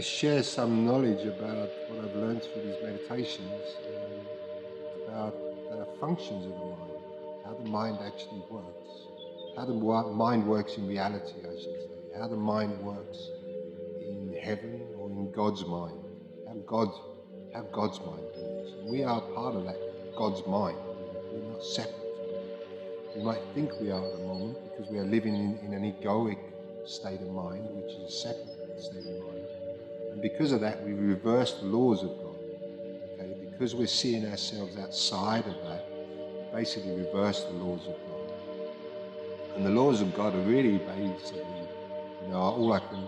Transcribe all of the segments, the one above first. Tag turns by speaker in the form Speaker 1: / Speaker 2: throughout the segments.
Speaker 1: share some knowledge about what I've learned through these meditations, about the functions of the mind, how the mind actually works, how the mind works in reality, I should say, how the mind works in heaven or in God's mind, how God's mind works. And we are part of that God's mind. We're not separate from that. We might think we are at the moment because we are living in an egoic state of mind, which is a separate state of mind. And because of that, we reverse the laws of God. Okay? Because we're seeing ourselves outside of that, we basically reverse the laws of God. And the laws of God are really basically, all I can,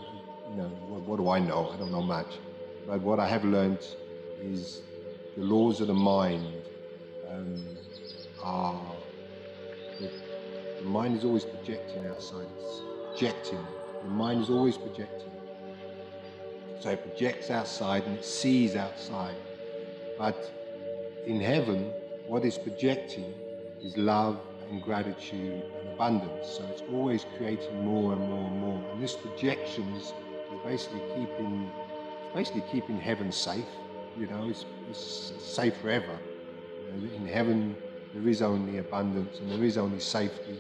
Speaker 1: what do I know? I don't know much. But what I have learned is the laws of the mind are that the mind is always projecting outside. It's projecting. The mind is always projecting. So it projects outside and it sees outside. But in heaven, what is projecting is love and gratitude and abundance. So it's always creating more and more and more. And this projection is basically keeping heaven safe. It's safe forever. In heaven, there is only abundance and there is only safety.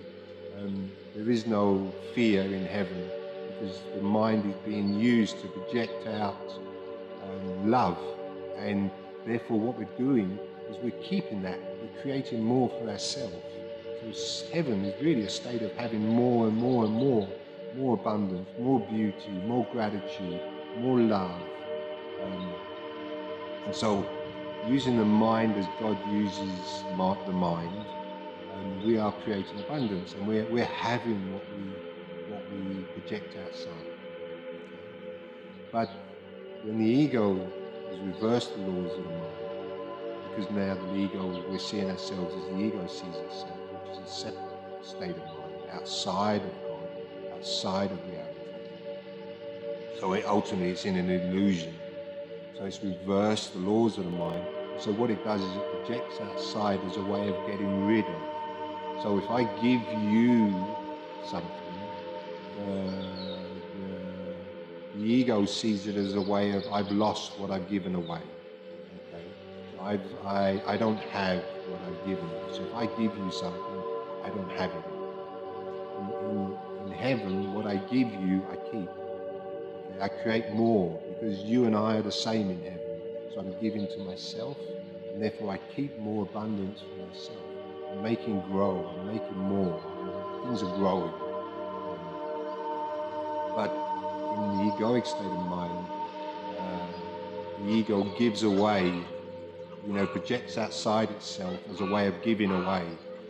Speaker 1: There is no fear in heaven, because the mind is being used to project out love, and therefore what we're doing is we're keeping that, we're creating more for ourselves. So heaven is really a state of having more and more and more abundance, more beauty, more gratitude, more love. And so using the mind as God uses the mind, we are creating abundance, and we're having what we project outside. But when the ego has reversed the laws of the mind, because now the ego, we're seeing ourselves as the ego sees itself, which is a separate state of mind, outside of God, outside of reality. So ultimately it's in an illusion. So it's reversed the laws of the mind. So what it does is it projects outside as a way of getting rid of. So if I give you something, the ego sees it as a way of, I've lost what I've given away. Okay? So I don't have what I've given you. So if I give you something, I don't have it. In heaven, what I give you, I keep. Okay? I create more, because you and I are the same in heaven. So I'm giving to myself, and therefore I keep more abundance for myself. I'm making grow, I'm making more, things are growing. But in the egoic state of mind, the ego gives away, projects outside itself as a way of giving away.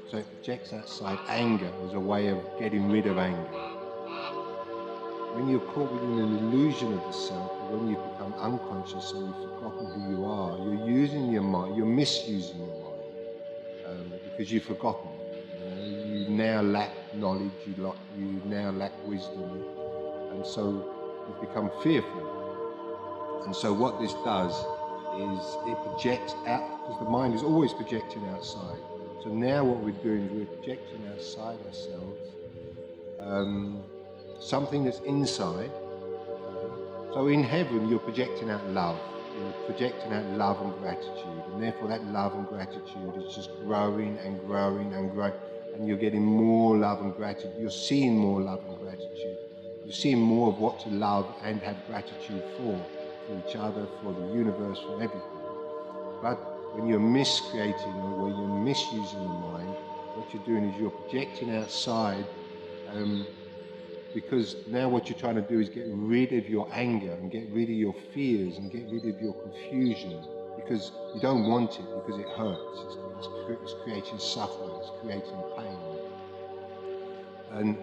Speaker 1: So it projects outside anger as a way of getting rid of anger. When you're caught within an illusion of the self, or when you've become unconscious and you've forgotten who you are, you're using your mind, you're misusing your mind, because you've forgotten. You now lack knowledge, you now lack wisdom, and so you've become fearful. And so what this does is it projects out, because the mind is always projecting outside. So now what we're doing is we're projecting outside ourselves something that's inside. So in heaven, you're projecting out love. You're projecting out love and gratitude, and therefore that love and gratitude is just growing and growing and growing, and you're getting more love and gratitude. You're seeing more love and gratitude. You're seeing more of what to love and have gratitude for each other, for the universe, for everything. But when you're miscreating or when you're misusing the mind, what you're doing is you're projecting outside, because now what you're trying to do is get rid of your anger and get rid of your fears and get rid of your confusion, because you don't want it, because it hurts. It's creating suffering, it's creating pain.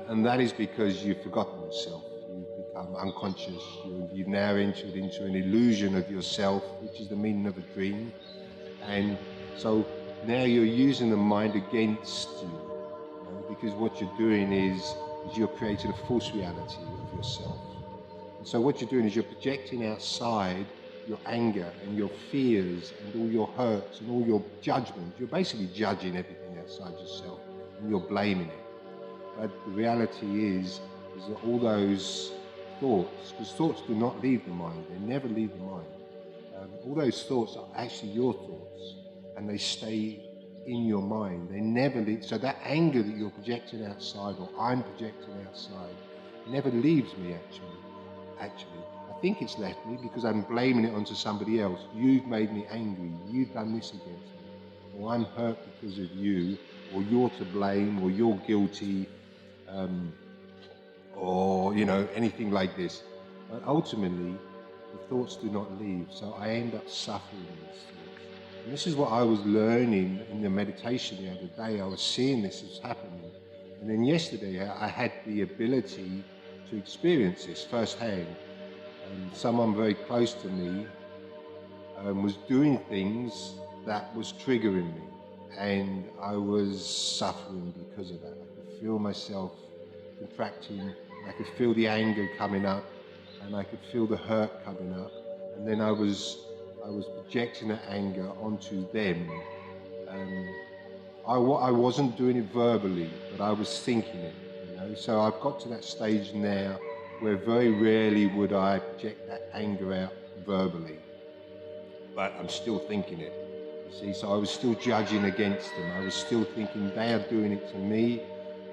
Speaker 1: And that is because you've forgotten yourself. You've become unconscious. You've now entered into an illusion of yourself, which is the meaning of a dream. And so now you're using the mind against you, because what you're doing is you're creating a false reality of yourself. And so what you're doing is you're projecting outside your anger and your fears and all your hurts and all your judgment. You're basically judging everything outside yourself and you're blaming it. But the reality is that all those thoughts, because thoughts do not leave the mind. They never leave the mind. All those thoughts are actually your thoughts, and they stay in your mind. They never leave. So that anger that you're projecting outside, or I'm projecting outside, never leaves me. Actually, I think it's left me because I'm blaming it onto somebody else. You've made me angry. You've done this against me, or I'm hurt because of you, or you're to blame, or you're guilty, or anything like this. But ultimately, the thoughts do not leave, so I end up suffering these thoughts. And this is what I was learning in the meditation the other day. I was seeing this as happening. And then yesterday I had the ability to experience this firsthand. Someone very close to me was doing things that was triggering me. And I was suffering because of that. I could feel myself contracting. I could feel the anger coming up. And I could feel the hurt coming up, and then I was projecting that anger onto them. I wasn't doing it verbally, but I was thinking it. So I've got to that stage now where very rarely would I project that anger out verbally, but I'm still thinking it. You see, so I was still judging against them. I was still thinking they are doing it to me,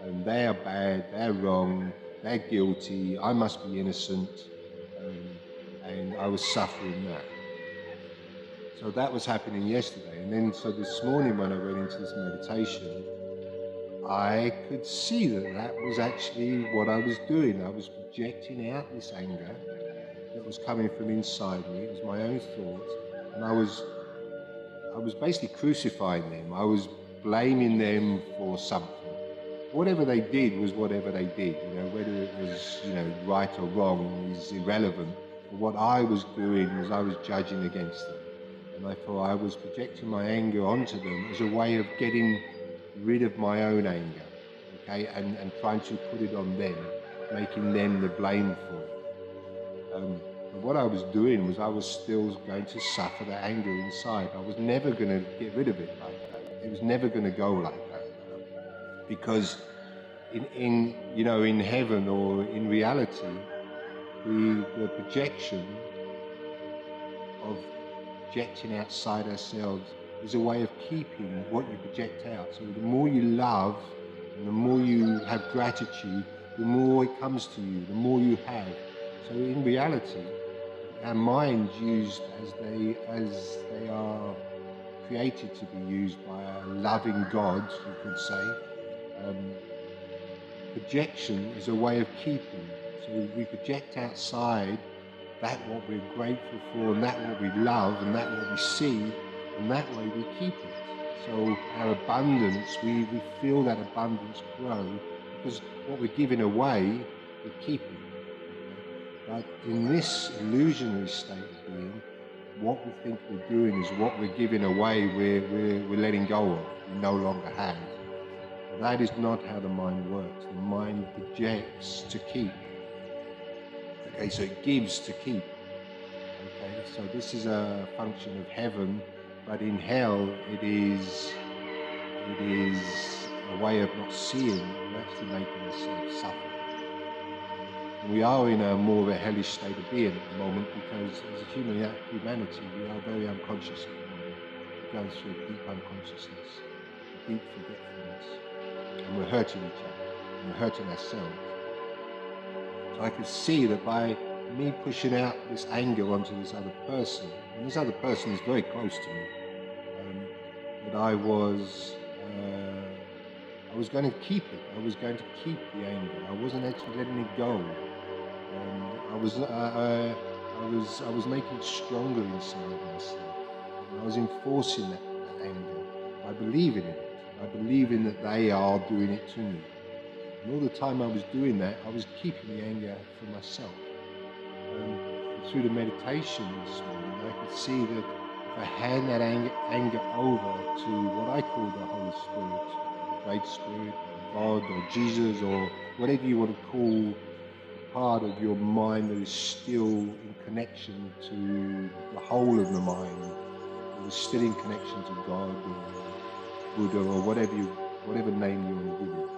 Speaker 1: and they are bad, they're wrong, they're guilty, I must be innocent. And I was suffering that. So that was happening yesterday. And then so this morning when I went into this meditation, I could see that that was actually what I was doing. I was projecting out this anger that was coming from inside me. It was my own thoughts. And I was basically crucifying them. I was blaming them for something. Whatever they did was whatever they did. Whether it was, right or wrong is irrelevant. But what I was doing was I was judging against them. And I thought I was projecting my anger onto them as a way of getting rid of my own anger, okay, and trying to put it on them, making them the blame for it. But what I was doing was I was still going to suffer the anger inside. I was never going to get rid of it like that. It was never going to go like that. Because in heaven or in reality, the projection of projecting outside ourselves is a way of keeping what you project out. So the more you love and the more you have gratitude, the more it comes to you, the more you have. So in reality, our minds used as they are created to be used by a loving God, you could say. Projection is a way of keeping. So we project outside that what we're grateful for, and that what we love, and that what we see, and that way we keep it. So our abundance, we feel that abundance grow, because what we're giving away, we're keeping. But in this illusionary state of being, what we think we're doing is what we're giving away, we're letting go of, we no longer have. That is not how the mind works. The mind projects to keep. Okay, so it gives to keep. Okay, so this is a function of heaven, but in hell it is a way of not seeing. We're actually making ourselves suffer. And we are in a more of a hellish state of being at the moment, because as a humanity we are very unconscious at the moment. We're going through a deep unconsciousness, a deep forgetfulness. And we're hurting each other, and we're hurting ourselves. So I could see that by me pushing out this anger onto this other person, and this other person is very close to me, that I was going to keep it. I was going to keep the anger. I wasn't actually letting it go. I was making it stronger inside myself. And I was enforcing that anger by believing in it. I believe in that they are doing it to me. And all the time I was doing that, I was keeping the anger for myself. Through the meditation this morning, I could see that if I hand that anger over to what I call the Holy Spirit, the Great Spirit, or God, or Jesus, or whatever you want to call the part of your mind that is still in connection to the whole of the mind, that is still in connection to God, or Buddha, or whatever name you want to give it.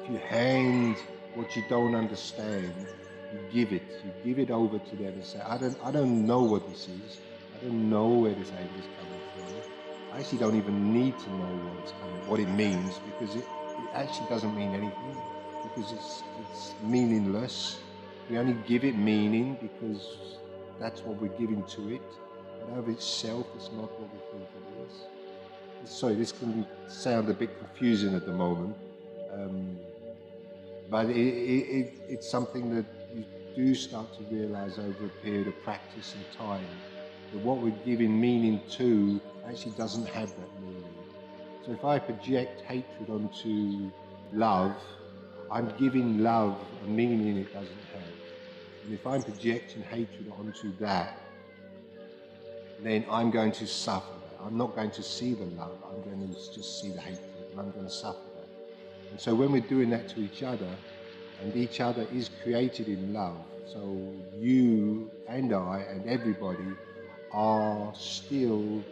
Speaker 1: If you hand what you don't understand You give it over to them and say, I don't know what this is. I don't know where this anger is coming from. I actually don't even need to know what it means, because it actually doesn't mean anything, because it's meaningless. We only give it meaning because that's what we're giving to it. But of itself, it's not what we think it is. Sorry, this can sound a bit confusing at the moment, but it's something that you do start to realize over a period of practice and time, that what we're giving meaning to actually doesn't have that meaning. So if I project hatred onto love, I'm giving love a meaning it doesn't have. And if I'm projecting hatred onto that, then I'm going to suffer that. I'm not going to see the love, I'm going to just see the hatred, and I'm going to suffer that. And so when we're doing that to each other, and each other is created in love, so you and I and everybody are still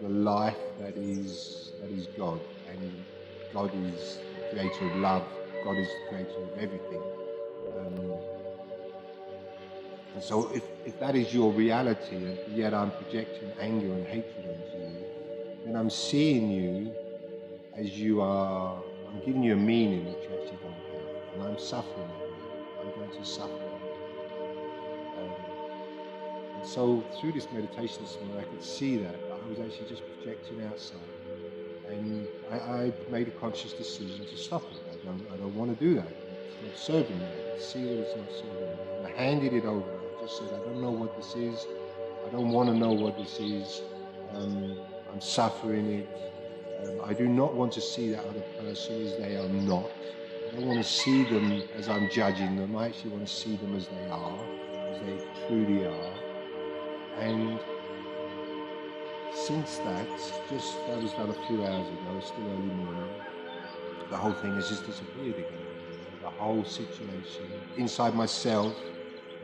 Speaker 1: the life that is God, and God is the creator of love. God is the creator of everything. And so if that is your reality, and yet I'm projecting anger and hatred onto you, then I'm seeing you as you are. I'm giving you a meaning that you actually don't have, and I'm suffering that meaning. I'm going to suffer that meaning. And so through this meditation this morning, I could see that I was actually just projecting outside, and I made a conscious decision to stop it. I don't want to do that. It's not serving me. I could see that it's not serving me. And I handed it over. I just said, I don't know what this is. I don't want to know what this is. I'm suffering it. I do not want to see that other person as they are not. I don't want to see them as I'm judging them. I actually want to see them as they are, as they truly are. And since that was done a few hours ago, it's still early morning, the whole thing has just disappeared again. The whole situation inside myself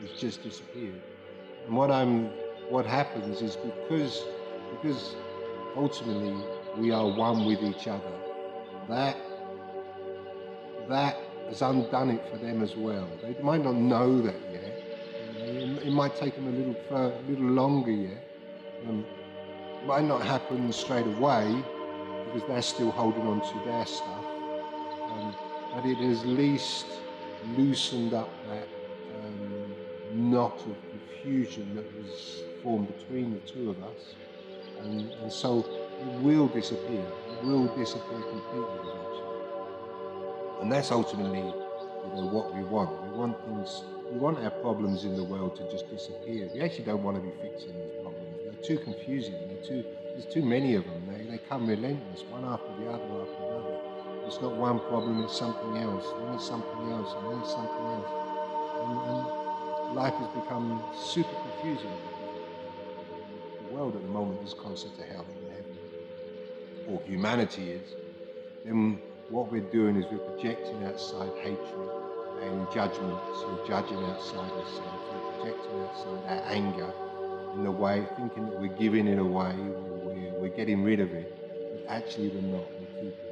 Speaker 1: has just disappeared. And what happens is, because ultimately we are one with each other, that has undone it for them as well. They might not know that yet. It might take them a little longer yet. It might not happen straight away, because they're still holding on to their stuff. But it has at least loosened up that knot of confusion that was formed between the two of us. And so it will disappear. It will disappear completely eventually. And that's ultimately, what we want. We want our problems in the world to just disappear. We actually don't want to be fixing these problems. They're too confusing. There's too many of them. They come relentless, one after the other after another. It's not one problem, it's something else, then it's something else, and then it's something else. And life has become super confusing. The world at the moment is closer to hell than heaven, or humanity is. Then what we're doing is we're projecting outside hatred and judgment. So we're judging outside ourselves, we're projecting outside our anger in the way, thinking that we're giving it away, we're getting rid of it, but actually we're not, we're keeping it.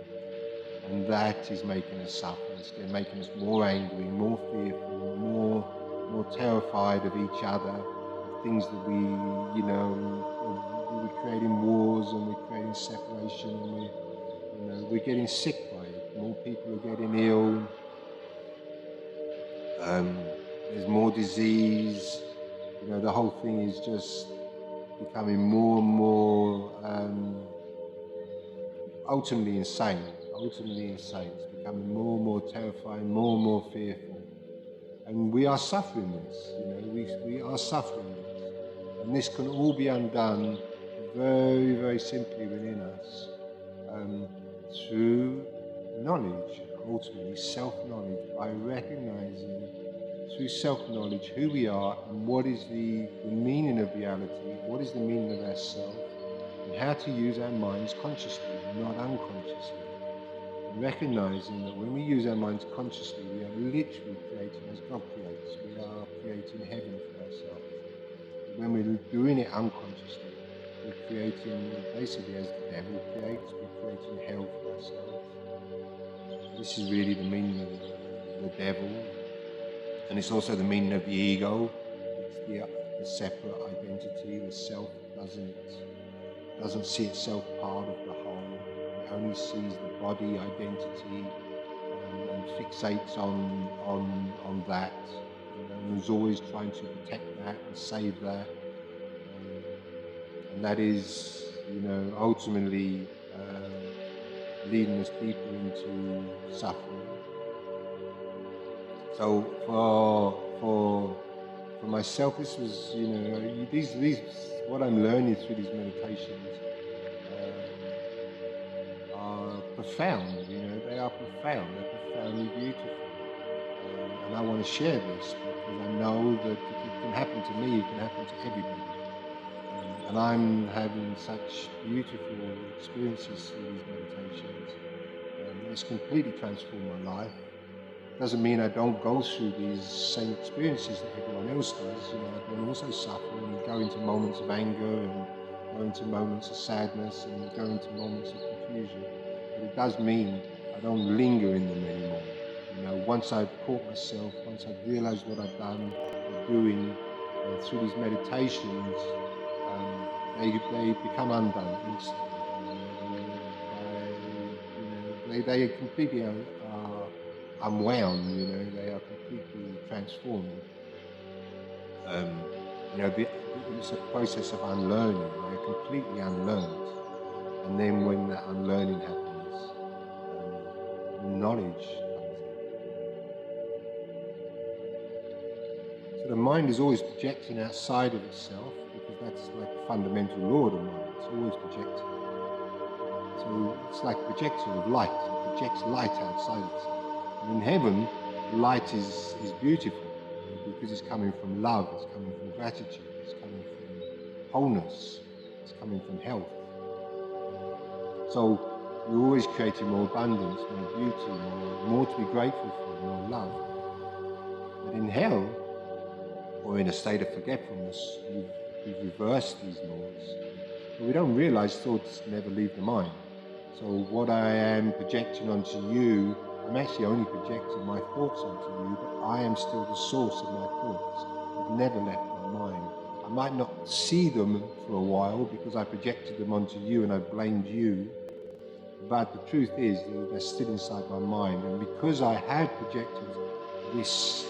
Speaker 1: And that is making us suffer. It's making us more angry, more fearful, more terrified of each other, of things that we're creating wars, and we're creating separation, and we're getting sick by it. More people are getting ill. There's more disease. The whole thing is just becoming more and more ultimately insane. It's becoming more and more terrifying, more and more fearful. And we are suffering this, we are suffering this. And this can all be undone very, very simply within us, through knowledge, ultimately self-knowledge, by recognizing through self-knowledge who we are and what is the meaning of reality, what is the meaning of ourself, and how to use our minds consciously, not unconsciously. And recognizing that when we use our minds consciously, we are literally creating as God creates. We are creating heaven for ourselves. But when we're doing it unconsciously, we're creating, basically as the devil creates, we're creating hell for ourselves. This is really the meaning of the devil. And it's also the meaning of the ego. It's the separate identity. The self doesn't see itself part of the whole. It only sees the body identity, and fixates on that. And is always trying to protect that and save that. And that is, ultimately leading us deeper into suffering. So for myself, this was, these what I'm learning through these meditations are profound. They are profound. They're profoundly beautiful. And I want to share this because I know that if it can happen to me, it can happen to everybody. And I'm having such beautiful experiences through these meditations. It's completely transformed my life. Doesn't mean I don't go through these same experiences that everyone else does. I can also suffer and go into moments of anger and go into moments of sadness and go into moments of confusion. But it does mean I don't linger in them anymore. Once I've caught myself, once I've realized what I've done or doing through these meditations, they become undone instantly. They completely unwound. They are completely transformed. It's a process of unlearning. They're completely unlearned, and then when that unlearning happens, knowledge comes in. So the mind is always projecting outside of itself, because that's like a fundamental law of the mind. It's always projecting. So it's like a projector of light. It projects light outside itself. And in heaven, light is beautiful because it's coming from love, it's coming from gratitude, it's coming from wholeness, it's coming from health. So you're always creating more abundance, more beauty, more to be grateful for, more love. But in hell, or in a state of forgetfulness, you've reversed these laws. But we don't realize thoughts never leave the mind. So what I am projecting onto you, I'm actually only projecting my thoughts onto you, but I am still the source of my thoughts. I've never left my mind. I might not see them for a while because I projected them onto you and I blamed you, but the truth is that they're still inside my mind. And because I have projected this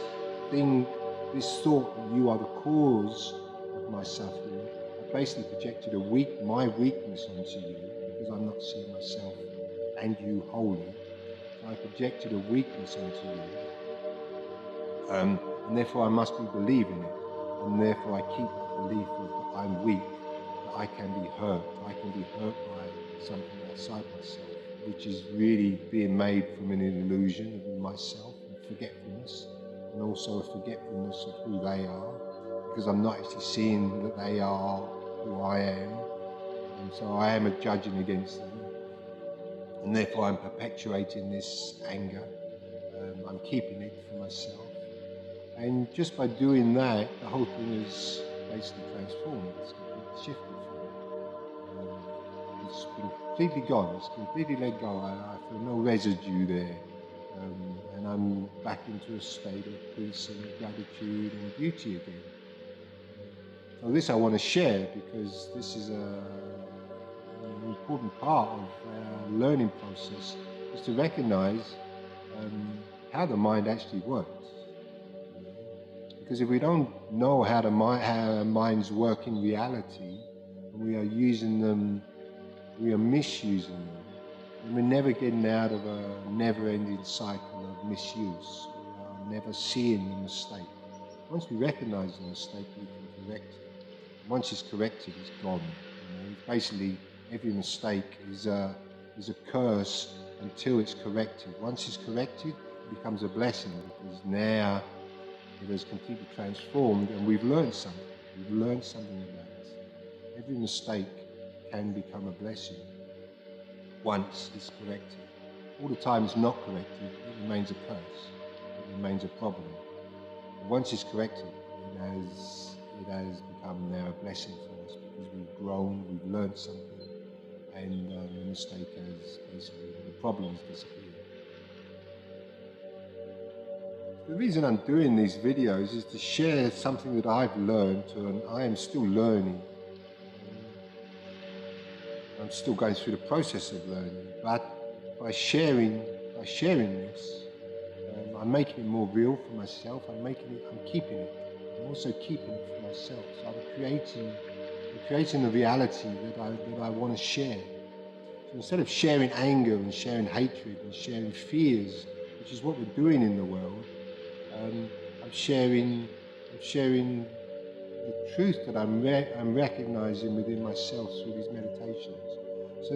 Speaker 1: thought that you are the cause of my suffering, I basically projected my weakness onto you, because I'm not seeing myself and you wholly. So I projected a weakness onto you, and therefore I must be believing it, and therefore I keep that belief that I'm weak, that I can be hurt by something outside myself, which is really being made from an illusion of myself and forgetfulness, and also a forgetfulness of who they are, because I'm not actually seeing that they are who I am. And so I am judging against them, and therefore I'm perpetuating this anger. I'm keeping it for myself, and just by doing that, the whole thing is basically transformed. It's completely shifted for me. It's been completely gone. It's completely let go. I feel no residue there, and I'm back into a state of peace and gratitude and beauty again. So this I want to share because this is an important part of our learning process, is to recognize how the mind actually works. Because if we don't know how our minds work in reality, and we are using them, we are misusing them, and we're never getting out of a never-ending cycle of misuse. We are never seeing the mistake. Once we recognize the mistake, we can correct it. Once it's corrected, it's gone. Basically, every mistake is a curse until it's corrected. Once it's corrected, it becomes a blessing, because now it has completely transformed, and we've learned something. We've learned something about it. Every mistake can become a blessing once it's corrected. All the time it's not corrected, it remains a curse. It remains a problem. But once it's corrected, it has become now a blessing for us, because we've grown, we've learned something, and the mistake has basically, the problem has disappeared. The reason I'm doing these videos is to share something that I've learned, and I am still learning. I'm still going through the process of learning, but by sharing this, I'm making it more real for myself. I'm keeping it. I'm also keeping it for myself. So I'm creating a reality that I want to share. So instead of sharing anger and sharing hatred and sharing fears, which is what we're doing in the world, I'm sharing the truth that I'm recognizing within myself through these meditations, so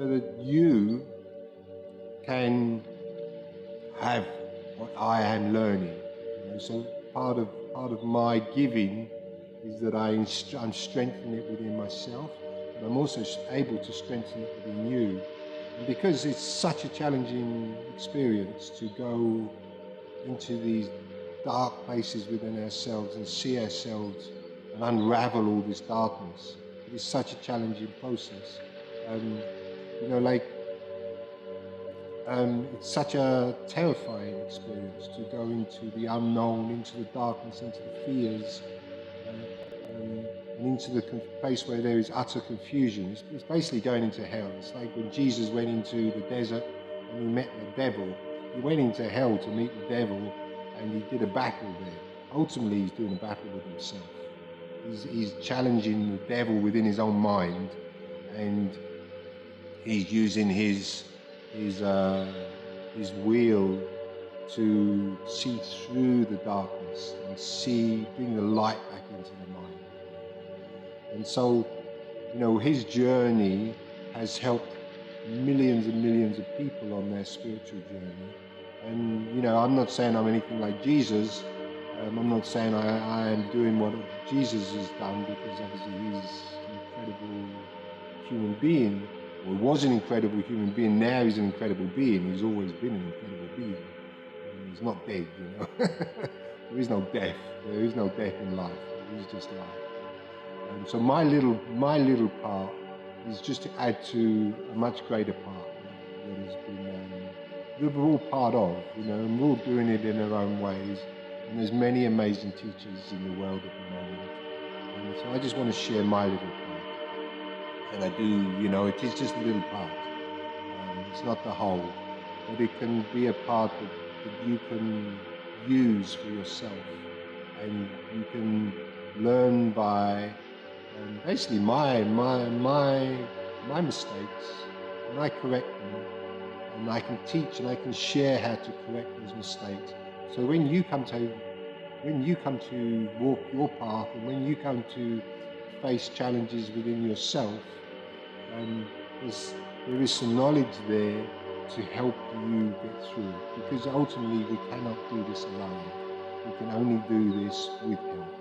Speaker 1: that you can have what I am learning. So part of my giving is that I'm strengthening it within myself, but I'm also able to strengthen it within you. And because it's such a challenging experience to go into these dark places within ourselves and see ourselves and unravel all this darkness, it is such a challenging process. It's such a terrifying experience to go into the unknown, into the darkness, into the fears, and into the place where there is utter confusion. It's basically going into hell. It's like when Jesus went into the desert and he met the devil. He went into hell to meet the devil, and he did a battle there. Ultimately, he's doing a battle with himself. He's challenging the devil within his own mind, and he's using his will to see through the darkness and bring the light back into the mind. And so, his journey has helped millions and millions of people on their spiritual journey. And, I'm not saying I'm anything like Jesus. I'm not saying I am doing what Jesus has done, because obviously he's an incredible human being, or was an incredible human being. Now he's an incredible being. He's always been an incredible being. He's not dead, There is no death. There is no death in life. He's just life. So my little part is just to add to a much greater part that has been that we're all part of, and we're all doing it in our own ways. And there's many amazing teachers in the world at the moment. And so I just want to share my little part. And I do, it is just a little part. It's not the whole, but it can be a part that you can use for yourself, and you can learn by basically my mistakes, and I correct them, and I can teach and I can share how to correct those mistakes. So when you come to walk your path, and when you come to face challenges within yourself, there is some knowledge there to help you get through it, because ultimately we cannot do this alone. We can only do this with help.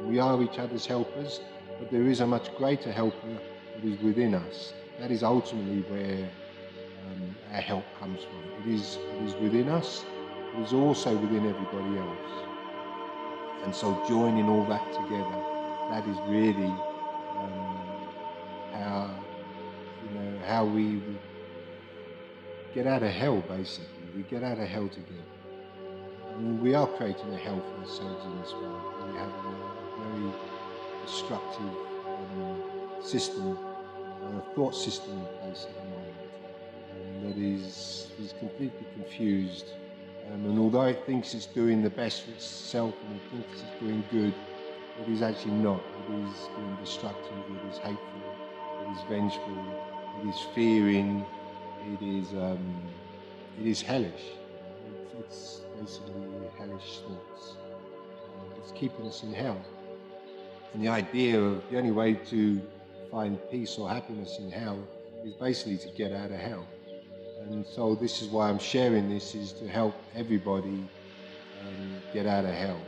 Speaker 1: We are each other's helpers, but there is a much greater helper that is within us. That is ultimately where our help comes from. It is within us. It is also within everybody else. And so joining all that together, that is really how we get out of hell, basically. We get out of hell together. And we are creating a hell for ourselves in this world. We have a very destructive system, thought system in place at the moment, that is completely confused. And although it thinks it's doing the best for itself and it thinks it's doing good, it is actually not. It is being destructive, it is hateful, it is vengeful, it is fearing, it is hellish. It's basically hellish thoughts. It's keeping us in hell. And the idea of the only way to find peace or happiness in hell is basically to get out of hell. And so this is why I'm sharing this, is to help everybody get out of hell.